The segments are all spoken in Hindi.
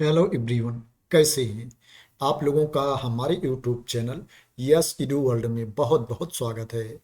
हेलो एवरीवन, कैसे हैं आप लोगों का हमारे यूट्यूब चैनल यस इडू वर्ल्ड में बहुत बहुत स्वागत है।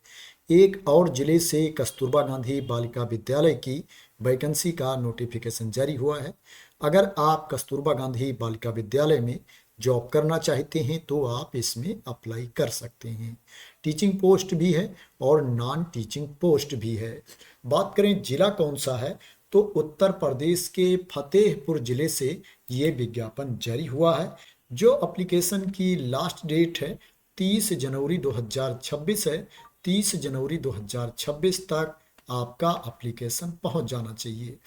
एक और जिले से कस्तूरबा गांधी बालिका विद्यालय की वैकेंसी का नोटिफिकेशन जारी हुआ है। अगर आप कस्तूरबा गांधी बालिका विद्यालय में जॉब करना चाहते हैं तो आप इसमें अप्लाई कर सकते हैं। टीचिंग पोस्ट भी है और नॉन टीचिंग पोस्ट भी है। बात करें जिला कौन सा है, तो उत्तर प्रदेश के फतेहपुर जिले से ये विज्ञापन जारी हुआ है। जो एप्लीकेशन की लास्ट डेट है 30 जनवरी 2026 है। 30 जनवरी 2026 तक आपका एप्लीकेशन पहुंच जाना चाहिए।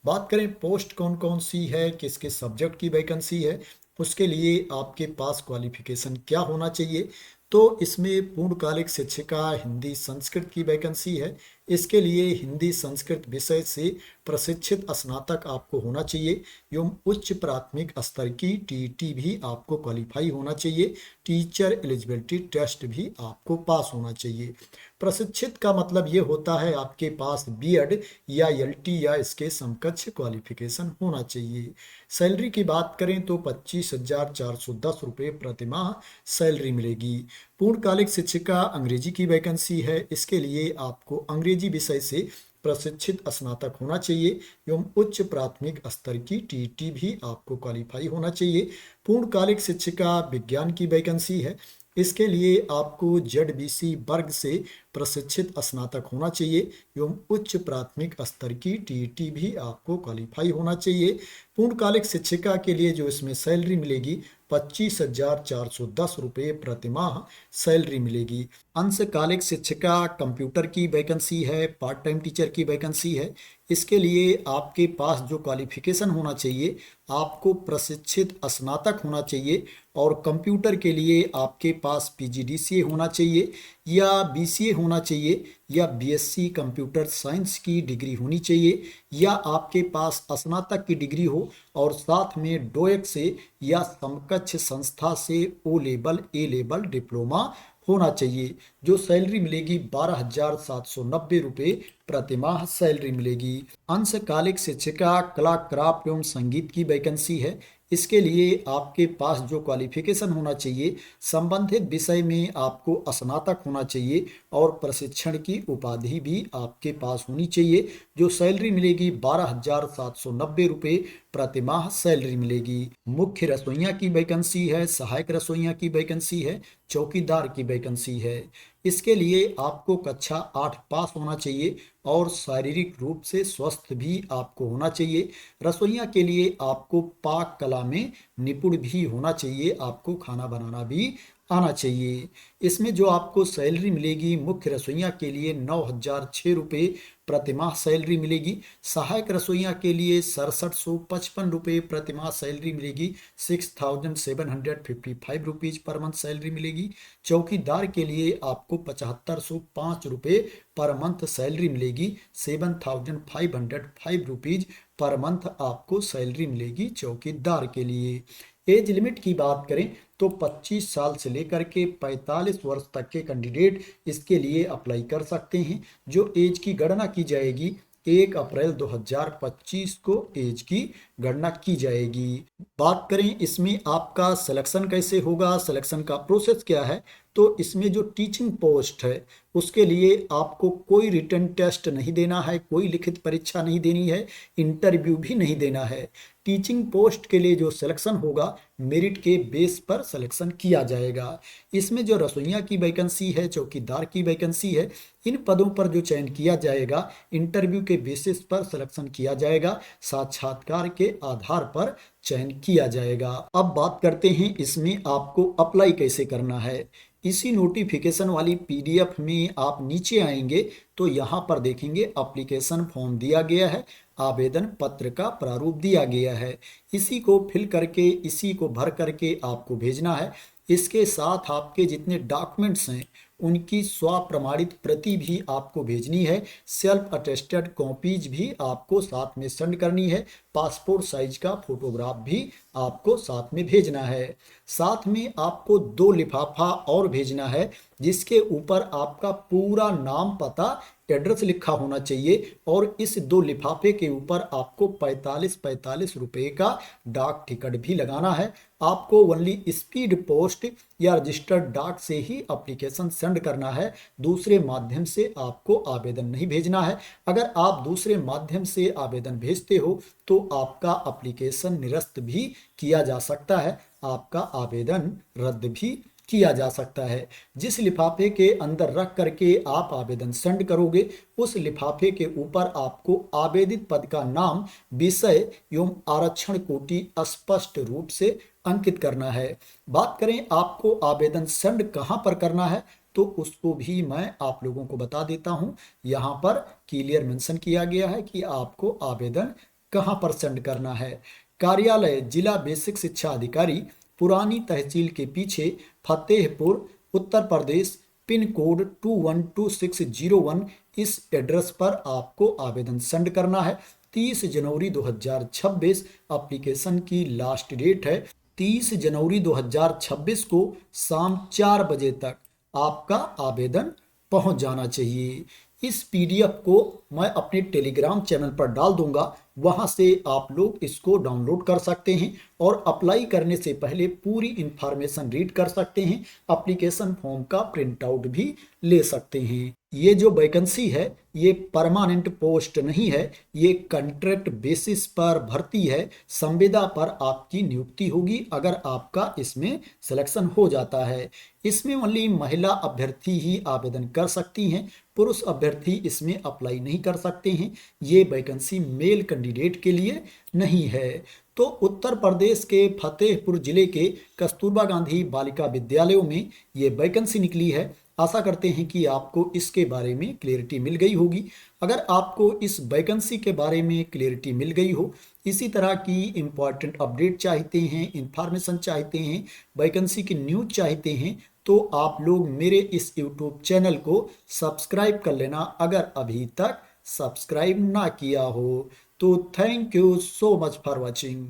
बात करें पोस्ट कौन कौन सी है, किस किस सब्जेक्ट की वैकेंसी है, उसके लिए आपके पास क्वालिफिकेशन क्या होना चाहिए, तो इसमें पूर्णकालिक शिक्षिका हिंदी संस्कृत की वैकेंसी है। इसके लिए हिंदी संस्कृत विषय से प्रशिक्षित स्नातक आपको होना चाहिए एवं उच्च प्राथमिक स्तर की टीईटी भी आपको क्वालिफाई होना चाहिए। टीचर एलिजिबिलिटी टेस्ट भी आपको पास होना चाहिए। प्रशिक्षित का मतलब ये होता है आपके पास बीएड या एलटी या इसके समकक्ष क्वालिफिकेशन होना चाहिए। सैलरी की बात करें तो 25,410 रुपये प्रतिमाह सैलरी मिलेगी। पूर्णकालिक शिक्षिका अंग्रेजी की वैकेंसी है। इसके लिए आपको अंग्रेजी विषय से प्रशिक्षित स्नातक होना चाहिए एवं उच्च प्राथमिक स्तर की टीटी भी आपको क्वालिफाई होना चाहिए। पूर्णकालिक शिक्षिका विज्ञान की वैकेंसी है। इसके लिए आपको जेडबीसी वर्ग से प्रशिक्षित स्नातक होना चाहिए एवं उच्च प्राथमिक स्तर की टीईटी भी आपको क्वालिफाई होना चाहिए। पूर्णकालिक शिक्षिका के लिए जो इसमें सैलरी मिलेगी 25,410 रुपये प्रतिमाह सैलरी मिलेगी। अंशकालिक शिक्षिका कंप्यूटर की वैकेंसी है, पार्ट टाइम टीचर की वैकेंसी है। इसके लिए आपके पास जो क्वालिफिकेशन होना चाहिए, आपको प्रशिक्षित स्नातक होना चाहिए और कंप्यूटर के लिए आपके पास पीजीडीसीए होना चाहिए या बीसीए होना चाहिए या बीएससी कंप्यूटर साइंस की डिग्री होनी चाहिए या आपके पास स्नातक की डिग्री हो और साथ में डोएक से या समकक्ष संस्था से O level A level diploma होना चाहिए। जो सैलरी मिलेगी 12,790 रुपये प्रतिमाह सैलरी मिलेगी। अंशकालिक शिक्षिका कला क्राफ्ट एवं संगीत की वैकेंसी है। इसके लिए आपके पास जो क्वालिफिकेशन होना चाहिए, संबंधित विषय में आपको स्नातक होना चाहिए और प्रशिक्षण की उपाधि भी आपके पास होनी चाहिए। जो सैलरी मिलेगी 12,790 रुपये प्रतिमाह सैलरी मिलेगी। मुख्य रसोइया की वैकेंसी है, सहायक रसोइया की वैकेंसी है, चौकीदार की वैकेंसी है। इसके लिए आपको कक्षा 8 पास होना चाहिए और शारीरिक रूप से स्वस्थ भी आपको होना चाहिए। रसोइया के लिए आपको पाक कला में निपुण भी होना चाहिए, आपको खाना बनाना भी आना चाहिए। इसमें जो आपको सैलरी मिलेगी मुख्य रसोइया के लिए 9,006 रुपये प्रतिमाह सैलरी मिलेगी। सहायक रसोइया के लिए 6755 रुपये प्रतिमाह सैलरी मिलेगी। 6,755 रुपीज पर मंथ सैलरी मिलेगी। चौकीदार के लिए आपको 7,505 रुपये पर मंथ सैलरी मिलेगी। 7,505 रुपीज पर मंथ आपको सैलरी मिलेगी चौकीदार के लिए। एज लिमिट की बात करें तो 25 साल से लेकर के 45 वर्ष तक के कैंडिडेट इसके लिए अप्लाई कर सकते हैं। जो एज की गणना की जाएगी 1 अप्रैल 2025 को एज की गणना की जाएगी। बात करें इसमें आपका सिलेक्शन कैसे होगा, सिलेक्शन का प्रोसेस क्या है, तो इसमें जो टीचिंग पोस्ट है उसके लिए आपको कोई रिटन टेस्ट नहीं देना है, कोई लिखित परीक्षा नहीं देनी है, इंटरव्यू भी नहीं देना है। टीचिंग पोस्ट के लिए जो सिलेक्शन होगा मेरिट के बेस पर सिलेक्शन किया जाएगा। इसमें जो रसोइया की वैकेंसी है, चौकीदार की वैकेंसी है, इन पदों पर जो चयन किया जाएगा इंटरव्यू के बेसिस पर सिलेक्शन किया जाएगा, साक्षात्कार के आधार पर चयन किया जाएगा। अब बात करते हैं इसमें आपको अप्लाई कैसे करना है। इसी नोटिफिकेशन वाली पीडीएफ में आप नीचे आएंगे तो यहाँ पर देखेंगे एप्लीकेशन फॉर्म दिया गया है, आवेदन पत्र का प्रारूप दिया गया है। इसी को फिल करके इसी को भर करके आपको भेजना है। इसके साथ आपके जितने डॉक्यूमेंट्स हैं उनकी स्वप्रमाणित प्रति भी आपको भेजनी है। सेल्फ अटेस्टेड कॉपीज भी आपको साथ में सेंड करनी है। पासपोर्ट साइज का फोटोग्राफ भी आपको साथ में भेजना है। साथ में आपको 2 लिफाफा और भेजना है जिसके ऊपर आपका पूरा नाम, पता एड्रेस लिखा होना चाहिए और इस 2 लिफाफे के ऊपर आपको 45-45 रुपए का डाक टिकट भी लगाना है। आपको ओनली स्पीड पोस्ट या रजिस्टर्ड डाक से ही एप्लीकेशन सेंड करना है, दूसरे माध्यम से आपको आवेदन नहीं भेजना है। अगर आप दूसरे माध्यम से आवेदन भेजते हो तो आपका एप्लीकेशन निरस्त भी किया जा सकता है, आपका आवेदन रद्द भी किया जा सकता है। जिस लिफाफे के अंदर रख करके आप आवेदन सेंड करोगे उस लिफाफे के ऊपर आपको आवेदित पद का नाम, विषय एवं आरक्षण कोटि स्पष्ट रूप से अंकित करना है। बात करें आपको आवेदन सेंड कहां पर करना है तो उसको भी मैं आप लोगों को बता देता हूं। यहां पर क्लियर मेंशन किया गया है कि आपको आवेदन कहां पर सेंड करना है। कार्यालय जिला बेसिक शिक्षा अधिकारी, पुरानी तहसील के पीछे, फतेहपुर, उत्तर प्रदेश, पिन कोड 212601। इस एड्रेस पर आपको आवेदन सेंड करना है। 30 जनवरी 2026 एप्लीकेशन की लास्ट डेट है। 30 जनवरी 2026 को शाम 4 बजे तक आपका आवेदन पहुंच जाना चाहिए। इस पीडीएफ को मैं अपने टेलीग्राम चैनल पर डाल दूंगा, वहां से आप लोग इसको डाउनलोड कर सकते हैं और अप्लाई करने से पहले पूरी इंफॉर्मेशन रीड कर सकते हैं। एप्लीकेशन फॉर्म का प्रिंट आउट भी ले सकते हैं। ये जो वैकेंसी है ये परमानेंट पोस्ट नहीं है, ये कॉन्ट्रैक्ट बेसिस पर भर्ती है। संविदा पर आपकी नियुक्ति होगी अगर आपका इसमें सिलेक्शन हो जाता है। इसमें ओनली महिला अभ्यर्थी ही आवेदन कर सकती हैं, पुरुष अभ्यर्थी इसमें अप्लाई नहीं कर सकते हैं। ये वैकेंसी मेल कैंडिडेट के लिए नहीं है। तो उत्तर प्रदेश के फतेहपुर जिले के कस्तूरबा गांधी बालिका विद्यालयों में ये वैकेंसी निकली है। आशा करते हैं कि आपको इसके बारे में क्लियरिटी मिल गई होगी। अगर आपको इस वैकेंसी के बारे में क्लियरिटी मिल गई हो, इसी तरह की इम्पॉर्टेंट अपडेट चाहते हैं, इंफॉर्मेशन चाहते हैं, वैकेंसी की न्यूज चाहते हैं, तो आप लोग मेरे इस यूट्यूब चैनल को सब्सक्राइब कर लेना अगर अभी तक सब्सक्राइब ना किया हो। तो thank you so much for watching.